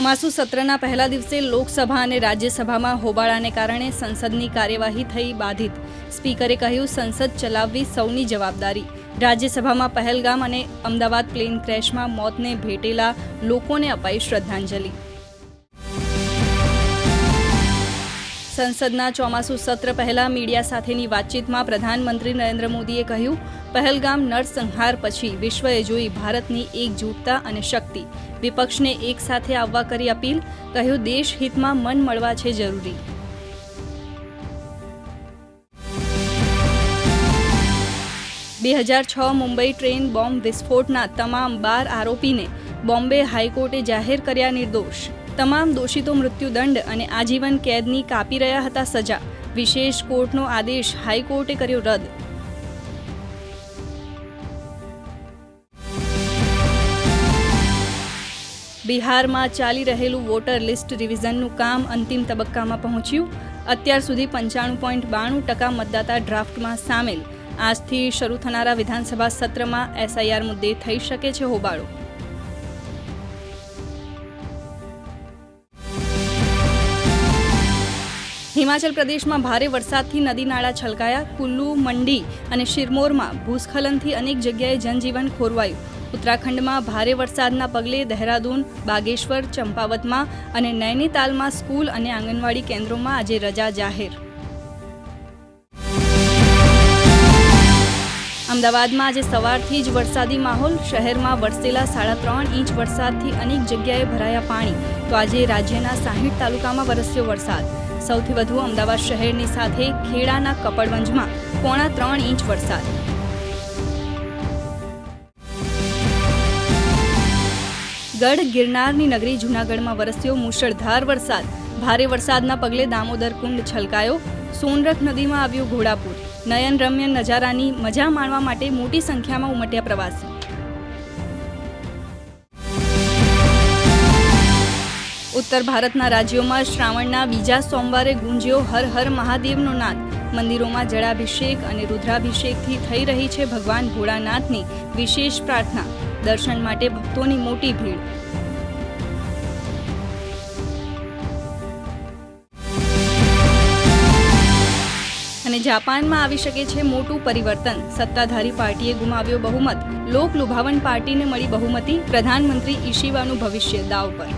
ચોમાસુ સત્રના પહેલા દિવસે લોકસભા અને રાજ્યસભામાં હોબાળાને કારણે સંસદની કાર્યવાહી થઈ બાધિત. સ્પીકરે કહ્યું, સંસદ ચલાવવી સૌની જવાબદારી. રાજ્યસભામાં પહેલગામ અને અમદાવાદ પ્લેન ક્રેશમાં મોતને ભેટેલા લોકોને અપાઈ શ્રદ્ધાંજલિ. સંસદના ચોમાસુ સત્ર પહેલા મીડિયા સાથેની વાતચીતમાં પ્રધાનમંત્રી નરેન્દ્ર મોદીએ કહ્યું, પહેલગામ નરસંહાર પછી વિશ્વએ જોઈ ભારતની એકજૂથતા અને શક્તિ. વિપક્ષને એક સાથે આવવા કરી અપીલ. કહ્યું, દેશ હિતમાં મન મળવા છે જરૂરી. મુંબઈ ટ્રેન બોમ્બ વિસ્ફોટના તમામ 12 આરોપીને બોમ્બે હાઈકોર્ટે જાહેર કર્યા નિર્દોષ. તમામ દોષિતો મૃત્યુદંડ અને આજીવન કેદની કાપી રહ્યા હતા સજા. વિશેષ કોર્ટનો આદેશ હાઈકોર્ટે કર્યો રદ. બિહારમાં ચાલી રહેલું વોટર લિસ્ટ રિવિઝનનું કામ અંતિમ તબક્કામાં પહોંચ્યું. અત્યાર સુધી 95.92% મતદાતા ડ્રાફ્ટમાં સામેલ. આજથી શરૂ થનારા વિધાનસભા સત્રમાં એસઆઈઆર મુદ્દે થઈ શકે છે હોબાળો. હિમાચલ પ્રદેશમાં ભારે વરસાદથી નદી નાળા છલકાયા. કુલ્લુ, મંડી અને શિરમોરમાં ભૂસ્ખલનથી અનેક જગ્યાએ જનજીવન ખોરવાયું. ઉત્તરાખંડમાં ભારે વરસાદના પગલે દહેરાદૂન, બાગેશ્વર, ચંપાવતમાં અને નૈનીતાલમાં સ્કૂલ અને આંગણવાડી કેન્દ્રોમાં આજે રજા જાહેર. અમદાવાદમાં આજે સવારથી જ વરસાદી માહોલ. શહેરમાં વરસેલા 3.5 ઇંચ વરસાદથી અનેક જગ્યાએ ભરાયા પાણી. તો આજે રાજ્યના 60 તાલુકામાં વરસ્યો વરસાદ. સૌથી વધુ અમદાવાદ શહેરની સાથે ખેડાના કપડવંજમાં 3.25 ઇંચ વરસાદ. ગઢ ગિરનારની નગરી જૂનાગઢમાં વરસ્યો મુશળધાર વરસાદ. ભારે વરસાદના પગલે દામોદર કુંડ છલકાયો. સોનરખ નદીમાં આવ્યું ઘોડાપૂર. નયનરમ્ય નજારાની મજા માણવા માટે મોટી સંખ્યામાં ઉમટ્યા પ્રવાસી. ઉત્તર ભારતના રાજ્યોમાં શ્રાવણના બીજા સોમવારે ગુંજ્યો હર હર મહાદેવનો નાદ. મંદિરોમાં જળાભિષેક અને રુદ્રાભિષેકથી થઈ રહી છે ભગવાન ભોળાનાથની વિશેષ પ્રાર્થના. દર્શન માટે ભક્તોની મોટી ભીડ. અને જાપાનમાં આવી શકે છે મોટું પરિવર્તન. સત્તાધારી પાર્ટીએ ગુમાવ્યો બહુમત. લોક લુભાવન પાર્ટીને મળી બહુમતી. પ્રધાનમંત્રી ઈશિવાનું ભવિષ્ય દાવ પર.